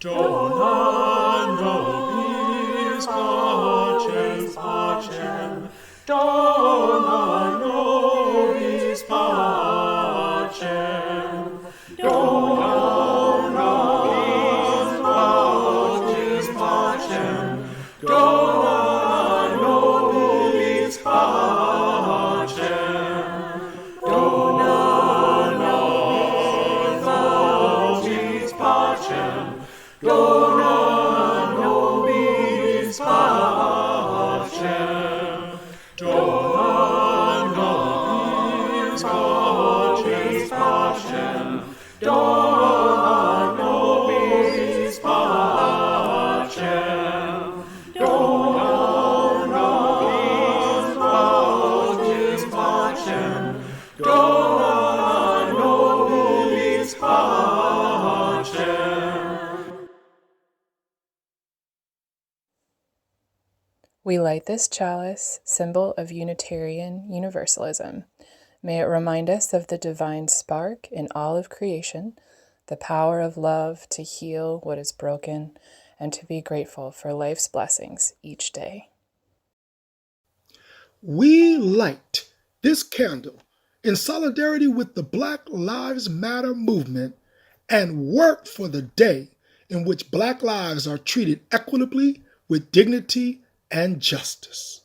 Dona nobis pacem, pacem, dona nobis pacem, dona nobis pacem, pacem, dona nobis pacem, dona nobis pacem, dona nobis pacem, dona nobis pacem, pacem, dona nobis pacem, dona nobis pacem, pacem, dona nobis pacem. We light this chalice, symbol of Unitarian Universalism. May it remind us of the divine spark in all of creation, the power of love to heal what is broken, and to be grateful for life's blessings each day. We light this candle in solidarity with the Black Lives Matter movement and work for the day in which Black lives are treated equitably with dignity and justice.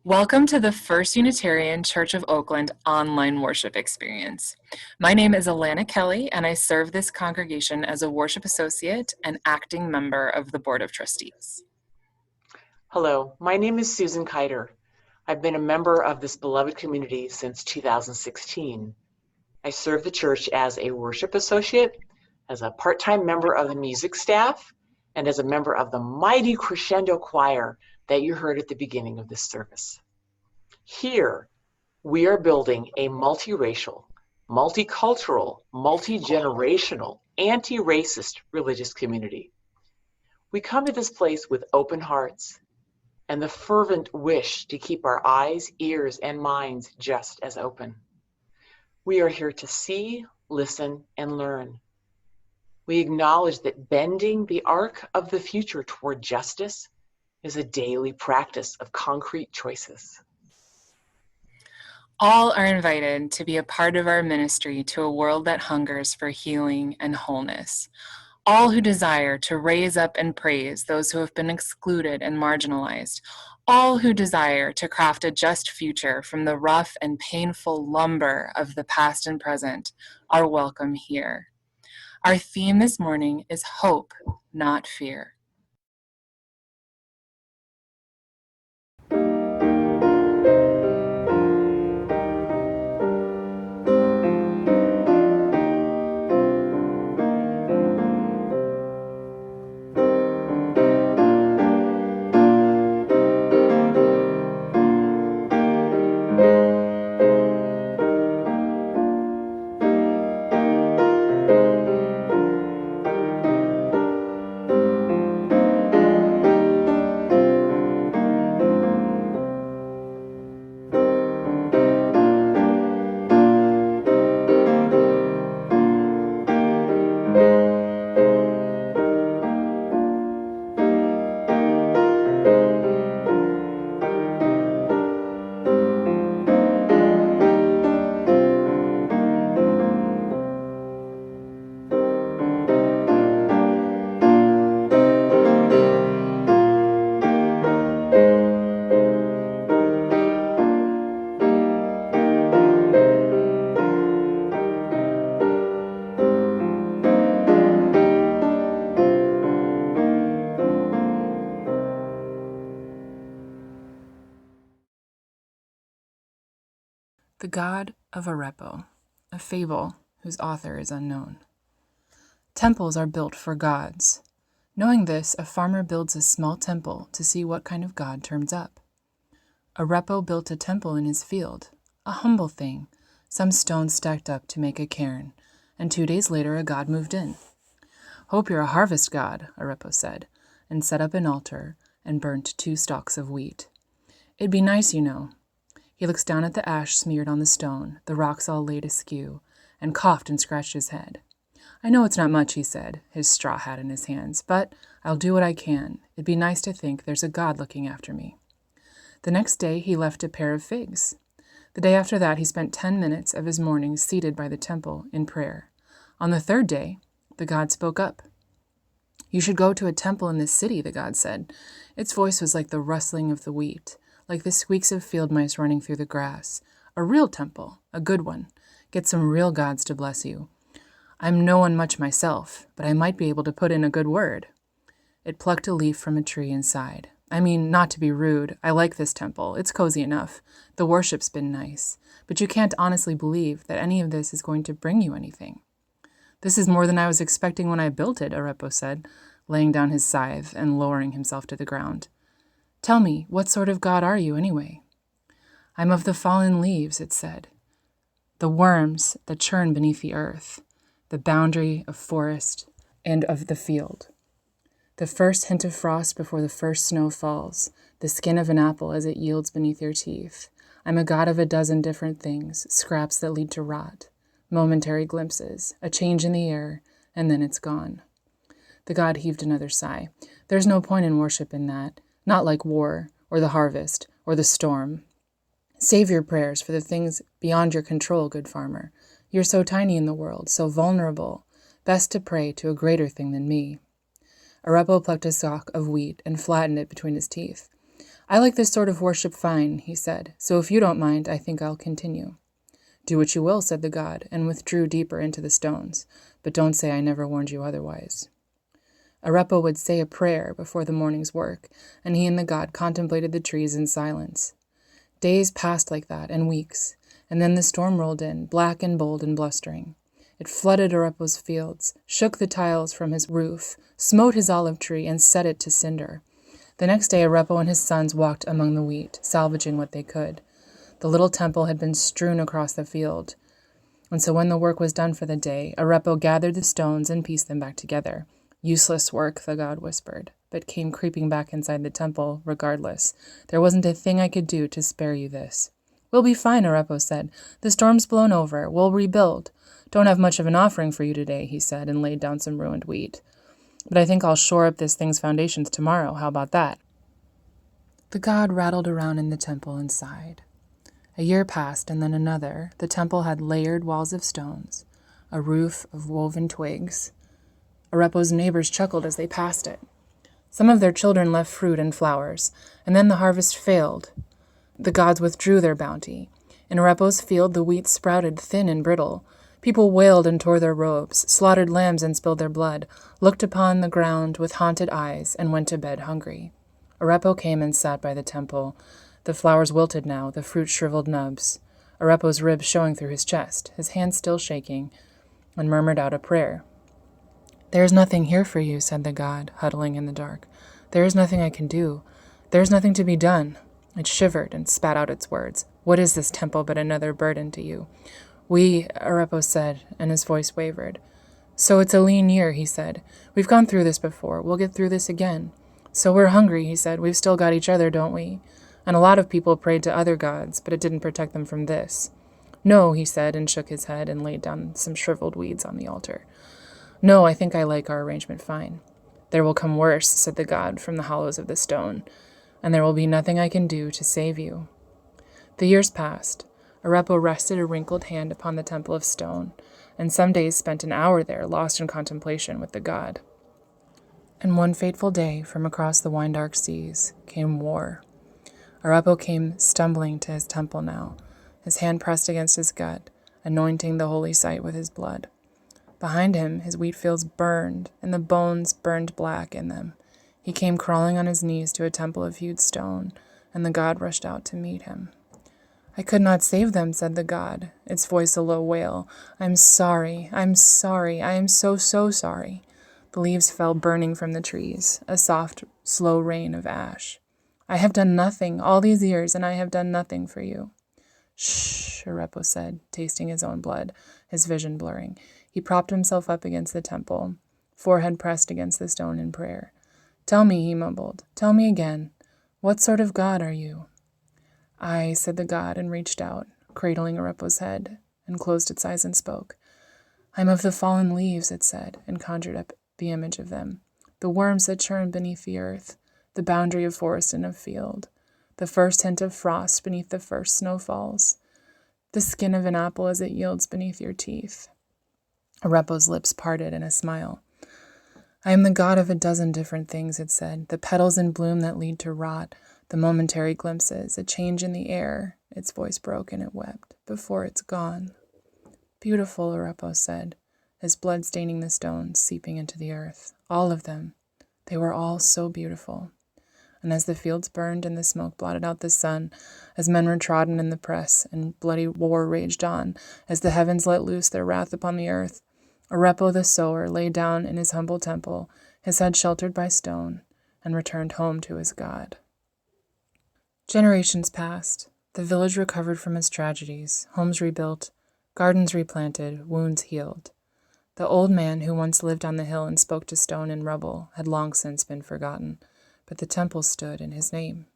Welcome to the First Unitarian Church of Oakland online worship experience. My name is Alana Kelly, and I serve this congregation as a worship associate and acting member of the Board of Trustees. Hello, my name is Susan Kiter. I've been a member of this beloved community since 2016. I serve the church as a worship associate, as a part-time member of the music staff, and as a member of the mighty crescendo choir that you heard at the beginning of this service. Here, we are building a multiracial, multicultural, multi-generational, anti-racist religious community. We come to this place with open hearts and the fervent wish to keep our eyes, ears, and minds just as open. We are here to see, listen, and learn. We acknowledge that bending the arc of the future toward justice is a daily practice of concrete choices. All are invited to be a part of our ministry to a world that hungers for healing and wholeness. All who desire to raise up and praise those who have been excluded and marginalized. All who desire to craft a just future from the rough and painful lumber of the past and present are welcome here. Our theme this morning is hope, not fear. The God of Arepo, a fable whose author is unknown. Temples are built for gods. Knowing this, a farmer builds a small temple to see what kind of god turns up. Arepo built a temple in his field, a humble thing, some stones stacked up to make a cairn, and 2 days later a god moved in. "Hope you're a harvest god," Arepo said, and set up an altar and burnt 2 stalks of wheat. "It'd be nice, you know." He looks down at the ash smeared on the stone, the rocks all laid askew, and coughed and scratched his head. I know it's not much, he said, his straw hat in his hands, but I'll do what I can. It'd be nice to think there's a God looking after me. The next day he left a pair of figs. The day after that he spent 10 minutes of his mornings seated by the temple in prayer. On the third day, the God spoke up. You should go to a temple in this city, the God said. Its voice was like the rustling of the wheat, like the squeaks of field mice running through the grass. A real temple, a good one. Get some real gods to bless you. I'm no one much myself, but I might be able to put in a good word. It plucked a leaf from a tree and sighed. I mean, not to be rude, I like this temple. It's cozy enough. The worship's been nice. But you can't honestly believe that any of this is going to bring you anything. This is more than I was expecting when I built it, Arepo said, laying down his scythe and lowering himself to the ground. Tell me, what sort of God are you, anyway? I'm of the fallen leaves, it said. The worms that churn beneath the earth, the boundary of forest and of the field. The first hint of frost before the first snow falls, the skin of an apple as it yields beneath your teeth. I'm a god of a dozen different things, scraps that lead to rot, momentary glimpses, a change in the air, and then it's gone. The god heaved another sigh. There's no point in worship in that, not like war, or the harvest, or the storm. Save your prayers for the things beyond your control, good farmer. You're so tiny in the world, so vulnerable. Best to pray to a greater thing than me. Arepo plucked a stalk of wheat and flattened it between his teeth. I like this sort of worship fine, he said, so if you don't mind, I think I'll continue. Do what you will, said the god, and withdrew deeper into the stones, but don't say I never warned you otherwise. Arepo would say a prayer before the morning's work, and he and the god contemplated the trees in silence. Days passed like that, and weeks, and then the storm rolled in, black and bold and blustering. It flooded Arepo's fields, shook the tiles from his roof, smote his olive tree, and set it to cinder. The next day Arepo and his sons walked among the wheat, salvaging what they could. The little temple had been strewn across the field, and so when the work was done for the day, Arepo gathered the stones and pieced them back together. Useless work, the god whispered, but came creeping back inside the temple regardless. There wasn't a thing I could do to spare you this. We'll be fine, Arepo said. The storm's blown over. We'll rebuild. Don't have much of an offering for you today, he said, and laid down some ruined wheat. But I think I'll shore up this thing's foundations tomorrow. How about that? The god rattled around in the temple and sighed. A year passed, and then another. The temple had layered walls of stones, a roof of woven twigs. Arepo's neighbors chuckled as they passed it. Some of their children left fruit and flowers, and then the harvest failed. The gods withdrew their bounty. In Arepo's field, the wheat sprouted thin and brittle. People wailed and tore their robes, slaughtered lambs and spilled their blood, looked upon the ground with haunted eyes, and went to bed hungry. Arepo came and sat by the temple. The flowers wilted now, the fruit shriveled nubs. Arepo's ribs showing through his chest, his hands still shaking, and murmured out a prayer. There is nothing here for you, said the god, huddling in the dark. There is nothing I can do. There is nothing to be done. It shivered and spat out its words. What is this temple but another burden to you? Arepo said, and his voice wavered. So it's a lean year, he said. We've gone through this before. We'll get through this again. So we're hungry, he said. We've still got each other, don't we? And a lot of people prayed to other gods, but it didn't protect them from this. No, he said, and shook his head and laid down some shriveled weeds on the altar. No, I think I like our arrangement fine. There will come worse, said the god from the hollows of the stone, and there will be nothing I can do to save you. The years passed. Arepo rested a wrinkled hand upon the temple of stone, and some days spent an hour there, lost in contemplation with the god. And one fateful day, from across the wine-dark seas, came war. Arepo came stumbling to his temple now, his hand pressed against his gut, anointing the holy site with his blood. Behind him, his wheat fields burned, and the bones burned black in them. He came crawling on his knees to a temple of hewed stone, and the god rushed out to meet him. I could not save them, said the god, its voice a low wail. I'm sorry, I am so sorry. The leaves fell burning from the trees, a soft, slow rain of ash. I have done nothing all these years, and I have done nothing for you. Shh, Arepo said, tasting his own blood, his vision blurring. He propped himself up against the temple, forehead pressed against the stone in prayer. Tell me, he mumbled, tell me again, what sort of god are you? I, said the god, and reached out, cradling Arepo's head, and closed its eyes and spoke. I am of the fallen leaves, it said, and conjured up the image of them, the worms that churn beneath the earth, the boundary of forest and of field, the first hint of frost beneath the first snowfalls, the skin of an apple as it yields beneath your teeth. Arepo's lips parted in a smile. I am the god of a dozen different things, it said, the petals in bloom that lead to rot, the momentary glimpses, a change in the air. Its voice broke and it wept. Before it's gone. Beautiful, Arepo said, his blood staining the stones, seeping into the earth. All of them. They were all so beautiful. And as the fields burned and the smoke blotted out the sun, as men were trodden in the press, and bloody war raged on, as the heavens let loose their wrath upon the earth, Arepo the sower lay down in his humble temple, his head sheltered by stone, and returned home to his God. Generations passed. The village recovered from its tragedies, homes rebuilt, gardens replanted, wounds healed. The old man who once lived on the hill and spoke to stone and rubble had long since been forgotten, but the temple stood in his name.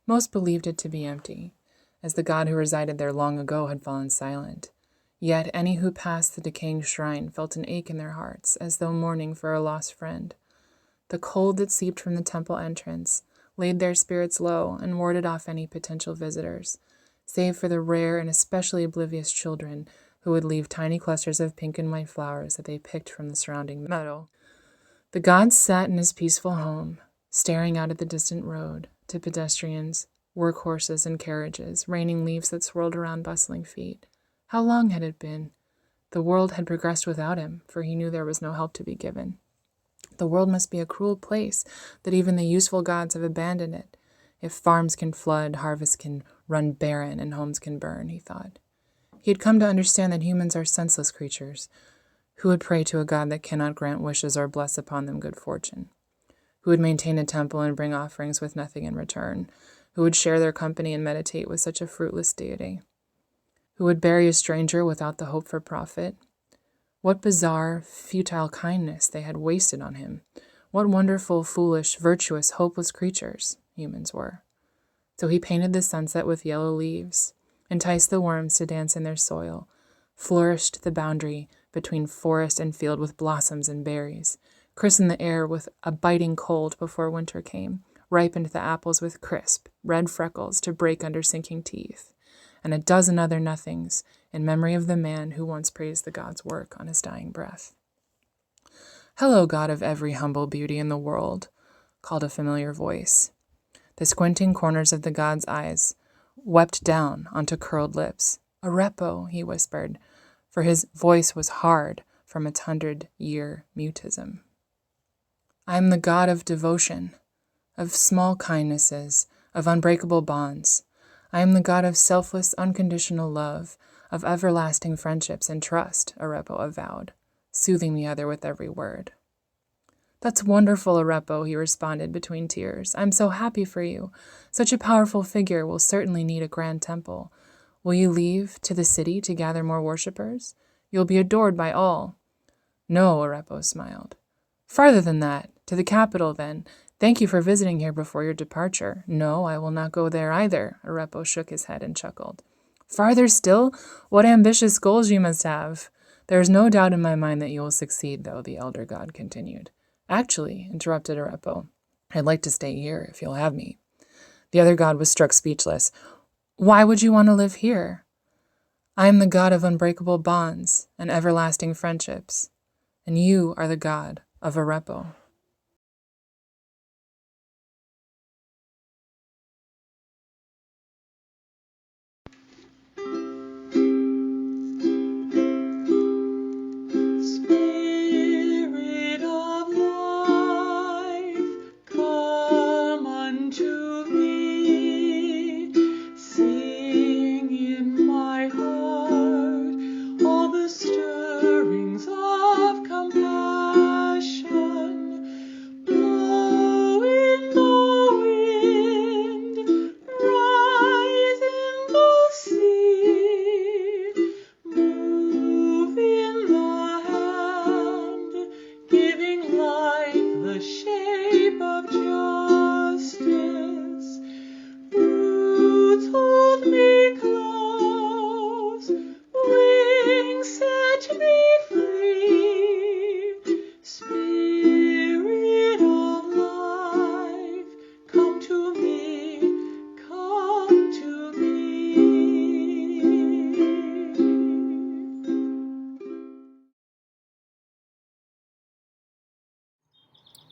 Most believed it to be empty, as the god who resided there long ago had fallen silent. Yet any who passed the decaying shrine felt an ache in their hearts, as though mourning for a lost friend. The cold that seeped from the temple entrance laid their spirits low and warded off any potential visitors, save for the rare and especially oblivious children who would leave tiny clusters of pink and white flowers that they picked from the surrounding meadow. The god sat in his peaceful home, staring out at the distant road, to pedestrians, workhorses, and carriages, raining leaves that swirled around bustling feet. How long had it been? The world had progressed without him, for he knew there was no help to be given. The world must be a cruel place, that even the useful gods have abandoned it. If farms can flood, harvests can run barren, and homes can burn, he thought. He had come to understand that humans are senseless creatures, who would pray to a god that cannot grant wishes or bless upon them good fortune, who would maintain a temple and bring offerings with nothing in return, who would share their company and meditate with such a fruitless deity, who would bury a stranger without the hope for profit. What bizarre, futile kindness they had wasted on him. What wonderful, foolish, virtuous, hopeless creatures humans were. So he painted the sunset with yellow leaves, enticed the worms to dance in their soil, flourished the boundary between forest and field with blossoms and berries, christened the air with a biting cold before winter came, ripened the apples with crisp, red freckles to break under sinking teeth, and a dozen other nothings in memory of the man who once praised the god's work on his dying breath. "Hello, God of every humble beauty in the world," called a familiar voice. The squinting corners of the god's eyes wept down onto curled lips. "Arepo," he whispered, for his voice was hard from its 100-year mutism. "I am the god of devotion, of small kindnesses, of unbreakable bonds. I am the god of selfless, unconditional love, of everlasting friendships and trust," Arepo avowed, soothing the other with every word. "That's wonderful, Arepo," he responded between tears. "I'm so happy for you. Such a powerful figure will certainly need a grand temple. Will you leave to the city to gather more worshippers? You'll be adored by all." "No," Arepo smiled. "Farther than that, to the capital, then. Thank you for visiting here before your departure." "No, I will not go there either," Arepo shook his head and chuckled. "Farther still? What ambitious goals you must have." "There is no doubt in my mind that you will succeed, though," the elder god continued. "Actually," interrupted Arepo, "I'd like to stay here, if you'll have me." The other god was struck speechless. "Why would you want to live here?" "I am the god of unbreakable bonds and everlasting friendships, and you are the god of Arepo." Spirit of life, come unto me. Sing in my heart all the stirrings of compassion.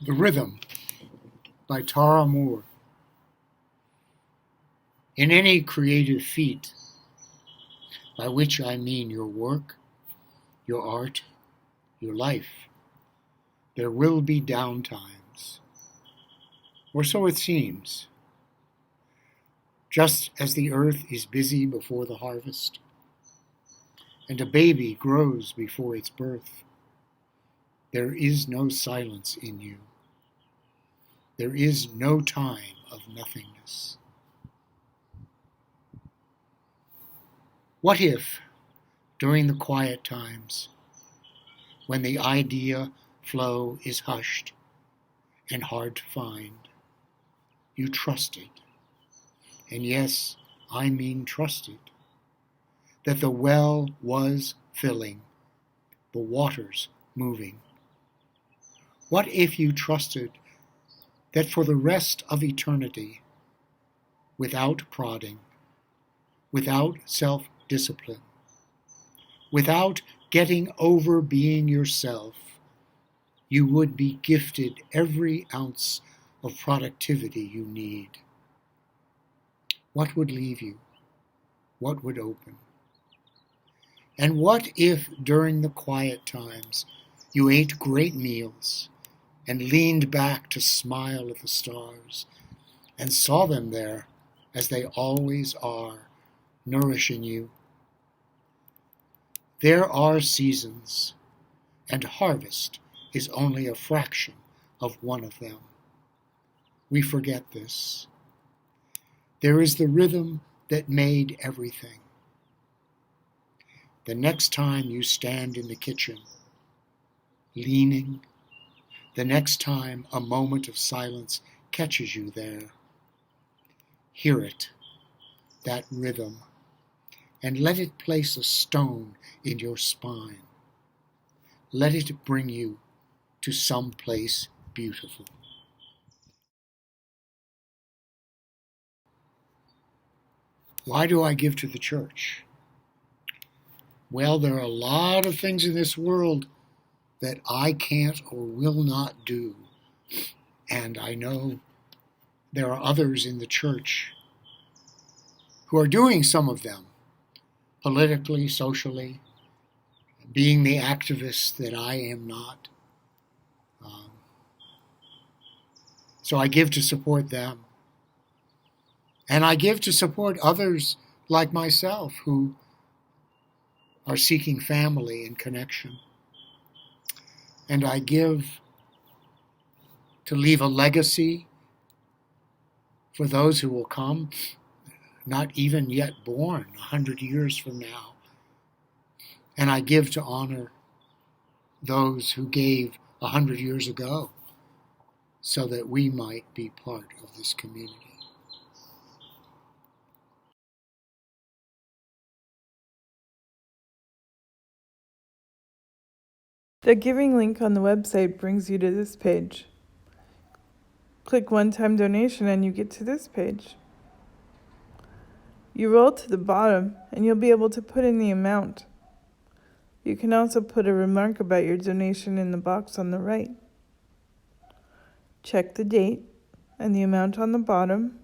The Rhythm by Tara Moore. In any creative feat, by which I mean your work, your art, your life, there will be down times, or so it seems. Just as the earth is busy before the harvest, and a baby grows before its birth, there is no silence in you. There is no time of nothingness. What if, during the quiet times, when the idea flow is hushed and hard to find, you trusted, and yes, I mean trusted, that the well was filling, the waters moving? What if you trusted that for the rest of eternity, without prodding, without self-discipline, without getting over being yourself, you would be gifted every ounce of productivity you need? What would leave you? What would open? And what if during the quiet times you ate great meals and leaned back to smile at the stars and saw them there as they always are, nourishing you? There are seasons, and harvest is only a fraction of one of them. We forget this. There is the rhythm that made everything. The next time you stand in the kitchen, leaning, the next time a moment of silence catches you there, hear it, that rhythm, and let it place a stone in your spine. Let it bring you to some place beautiful. Why do I give to the church? Well, there are a lot of things in this world that I can't or will not do. And I know there are others in the church who are doing some of them, politically, socially, being the activist that I am not. So I give to support them. And I give to support others like myself who are seeking family and connection. And I give to leave a legacy for those who will come, not even yet born, 100 years from now. And I give to honor those who gave 100 years ago so that we might be part of this community. The giving link on the website brings you to this page. Click one-time donation and you get to this page. You roll to the bottom and you'll be able to put in the amount. You can also put a remark about your donation in the box on the right. Check the date and the amount on the bottom.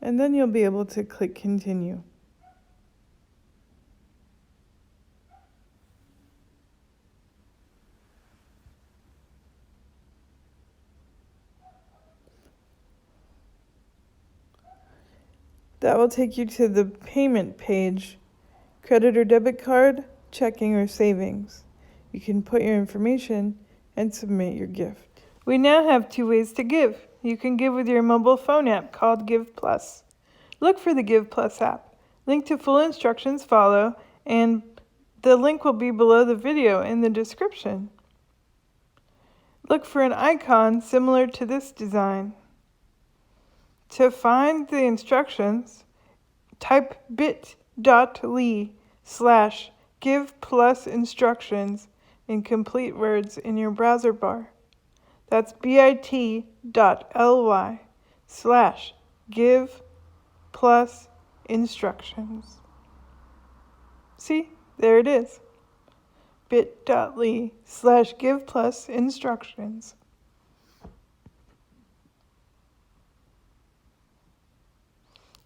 And then you'll be able to click continue. That will take you to the payment page, credit or debit card, checking or savings. You can put your information and submit your gift. We now have 2 ways to give. You can give with your mobile phone app called Give Plus. Look for the Give Plus app. Link to full instructions follow, and the link will be below the video in the description. Look for an icon similar to this design. To find the instructions, type bit.ly/give+instructions in complete words in your browser bar. That's bit.ly/give+instructions. See? There it is. bit.ly/give+ instructions.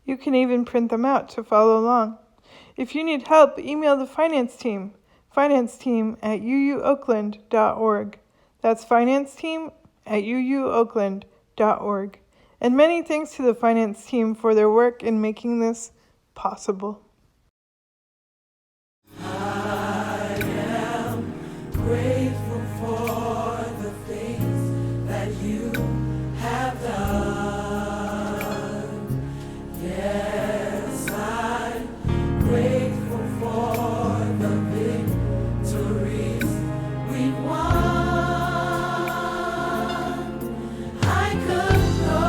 You can even print them out to follow along. If you need help, email the finance team financesteam@uuoakland.org. That's financesteam@uuoakland.org. And many thanks to the finance team for their work in making this possible. I am grateful for the things that you have done. Yes, I'm grateful for the victories we won. I could go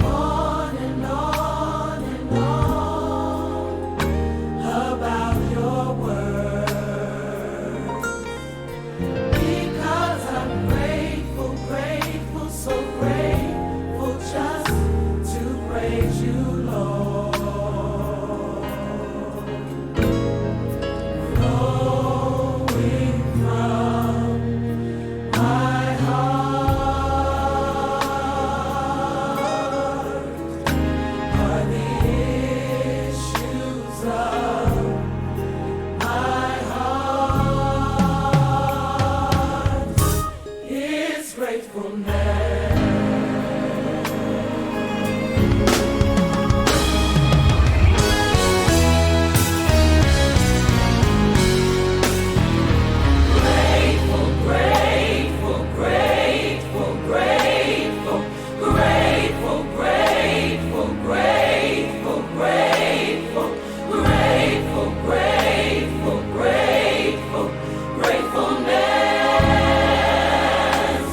on and on and on about your word, because I'm grateful, grateful, so grateful just to praise you, Lord. Flowing from my heart are the issues of my heart is gratefulness. Grateful, grateful, grateful, grateful, grateful, grateful, grateful, grateful, grateful, grateful, grateful, gratefulness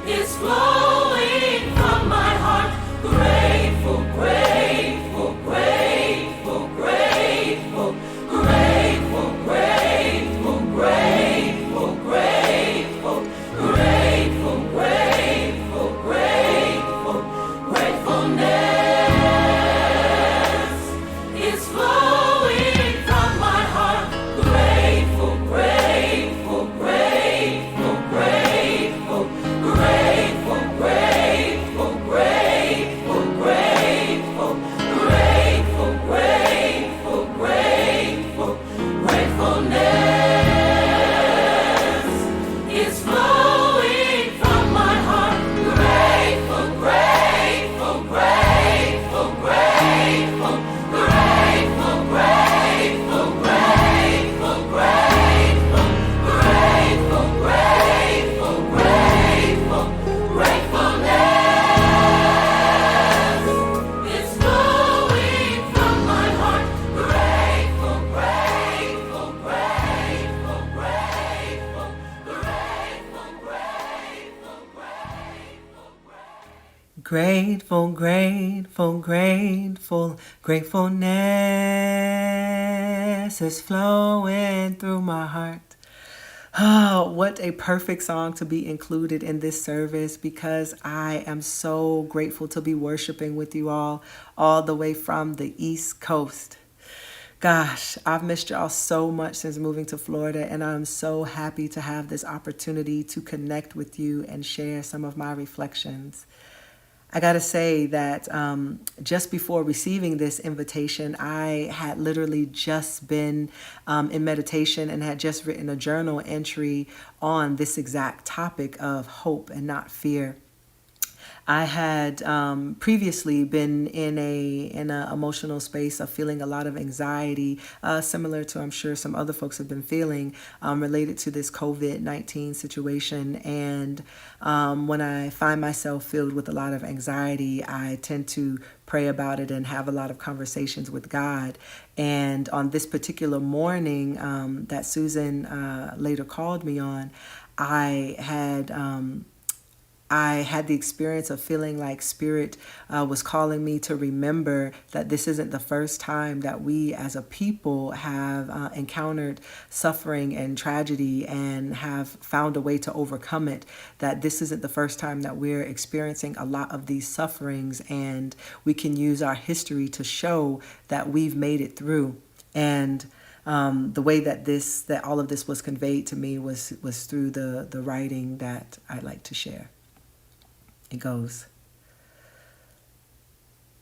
is flowing from my heart. Grateful, grateful, grateful, grateful, grateful, grateful, grateful, grateful, grateful, grateful, grateful, gratefulness is flowing from my heart. Grateful, grateful, grateful, grateful, grateful, grateful, grateful, grateful, grateful, grateful, grateful, gratefulness is flowing from my heart. Grateful, grateful, grateful, grateful, grateful, grateful, grateful, grateful, grateful, grateful, grateful, gratefulness is flowing from my heart. Grateful, grateful, grateful, grateful, grateful, grateful, Grateful, grateful, grateful, gratefulness is flowing through my heart. Oh, what a perfect song to be included in this service, because I am so grateful to be worshiping with you all the way from the East Coast. Gosh, I've missed y'all so much since moving to Florida, and I'm so happy to have this opportunity to connect with you and share some of my reflections. I got to say that just before receiving this invitation, I had literally just been in meditation and had just written a journal entry on this exact topic of hope and not fear. I had previously been in a emotional space of feeling a lot of anxiety, similar to I'm sure some other folks have been feeling, related to this COVID-19 situation. And when I find myself filled with a lot of anxiety, I tend to pray about it and have a lot of conversations with God. And on this particular morning that Susan later called me on, I had the experience of feeling like Spirit was calling me to remember that this isn't the first time that we as a people have encountered suffering and tragedy and have found a way to overcome it, that this isn't the first time that we're experiencing a lot of these sufferings, and we can use our history to show that we've made it through. And The way that all of this was conveyed to me was through the writing that I'd like to share. It goes,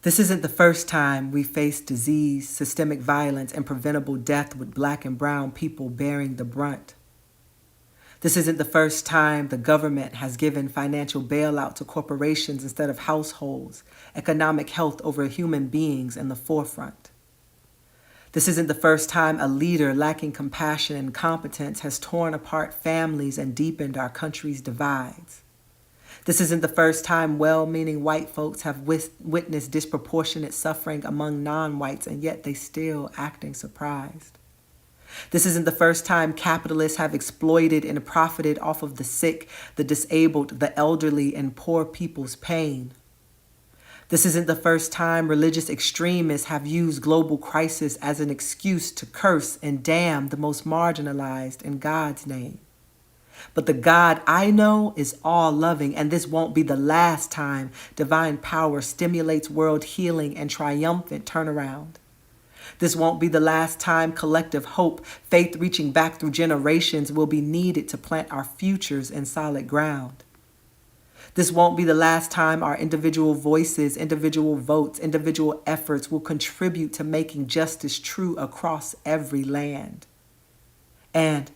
"This isn't the first time we faced disease, systemic violence, and preventable death with Black and brown people bearing the brunt. This isn't the first time the government has given financial bailout to corporations instead of households, economic health over human beings in the forefront. This isn't the first time a leader lacking compassion and competence has torn apart families and deepened our country's divides. This isn't the first time well-meaning white folks have witnessed disproportionate suffering among non-whites, and yet they still acting surprised. This isn't the first time capitalists have exploited and profited off of the sick, the disabled, the elderly, and poor people's pain. This isn't the first time religious extremists have used global crisis as an excuse to curse and damn the most marginalized in God's name. But the God I know is all-loving, and this won't be the last time divine power stimulates world healing and triumphant turnaround. This won't be the last time collective hope, faith reaching back through generations, will be needed to plant our futures in solid ground. This won't be the last time our individual voices, individual votes, individual efforts will contribute to making justice true across every land. And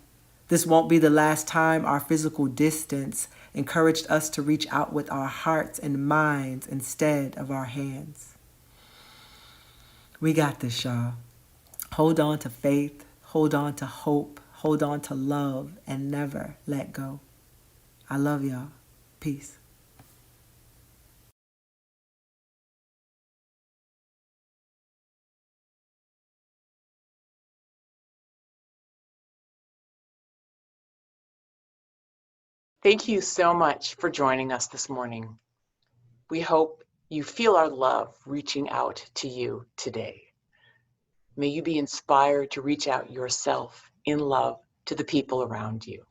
this won't be the last time our physical distance encouraged us to reach out with our hearts and minds instead of our hands. We got this, y'all. Hold on to faith, hold on to hope, hold on to love, and never let go. I love y'all. Peace. Thank you so much for joining us this morning. We hope you feel our love reaching out to you today. May you be inspired to reach out yourself in love to the people around you.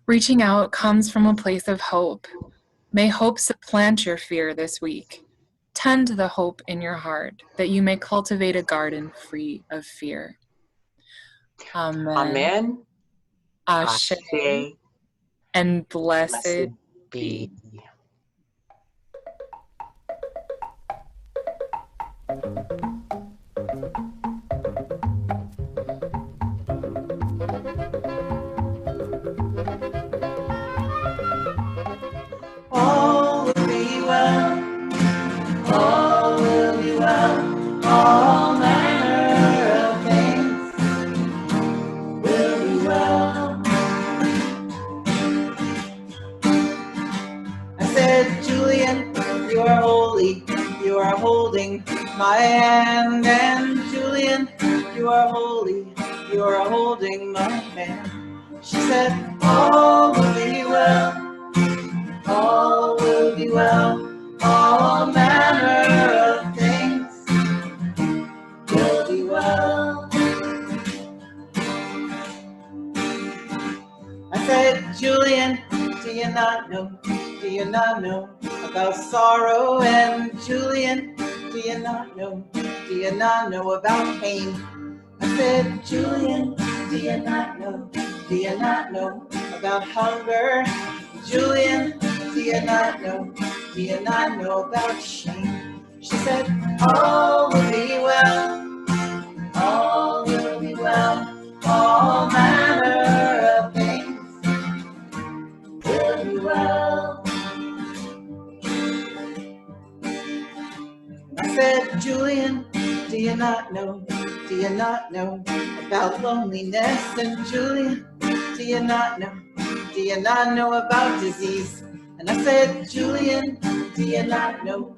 Reaching out comes from a place of hope. May hope supplant your fear this week. Tend the hope in your heart that you may cultivate a garden free of fear. Amen. Amen. Ashe. Ashe. And blessed Blessed be. be. All will be well, all will be well, all manner of things will be well. I said, Julian, you are holy, you are holding my hand, and Julian, you are holy, you are holding my hand. She said, all will be well. All will be well, all manner of things will be well. I said, Julian, do you not know about sorrow? And Julian, do you not know about pain? I said, Julian, do you not know about hunger? Julian, do you not know about shame? She said, all will be well, all will be well, all manner of things will be well. I said, Julian, do you not know about loneliness? And Julian, do you not know about disease? And I said, Julian, do you not know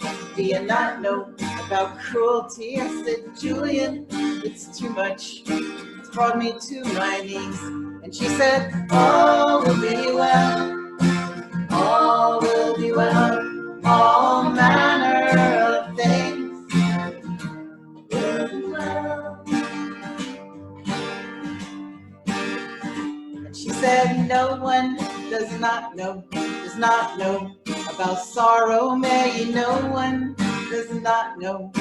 about cruelty? I said, Julian, it's too much, it's brought me to my knees. And she said, all will be well, all will be well, all manner of things will be well. And she said, no one does not know about sorrow, Mary. No one does not know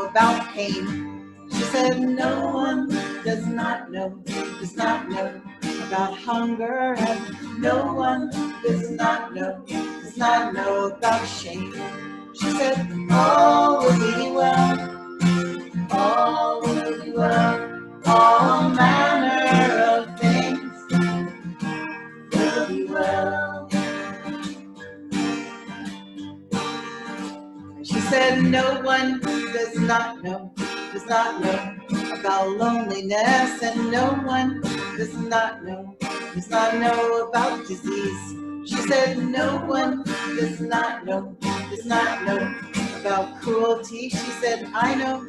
about pain. She said, no one does not know about hunger, and no one does not know about shame. She said, all will be well, all will be well, all manner of things will be well. She said, no one does not know about loneliness, and no one does not know about disease. She said, no one does not know about cruelty. She said, I know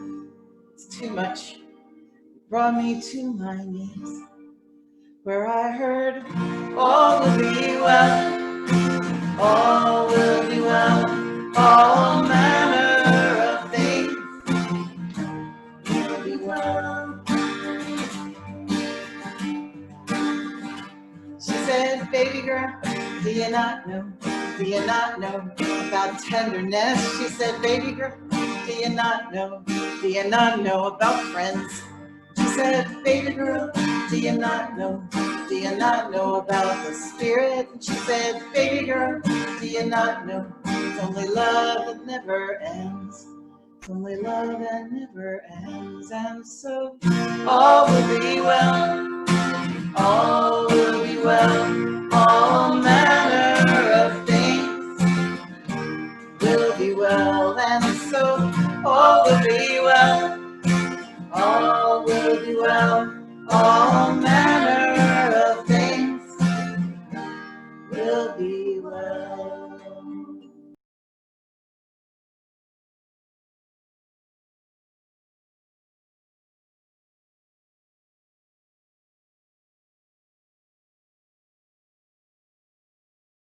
it's too much. It brought me to my knees, where I heard, all will be well, all will be well, all manner of things will be well. She said, baby girl, do you not know about tenderness? She said, baby girl, do you not know about friends? She said, baby girl, do you not know about the Spirit? And she said, baby girl, do you not know it's only love that never ends? It's only love that never ends. And so all will be well, all will be well, all manner of things will be well. And so all will be well, all will be well, all manner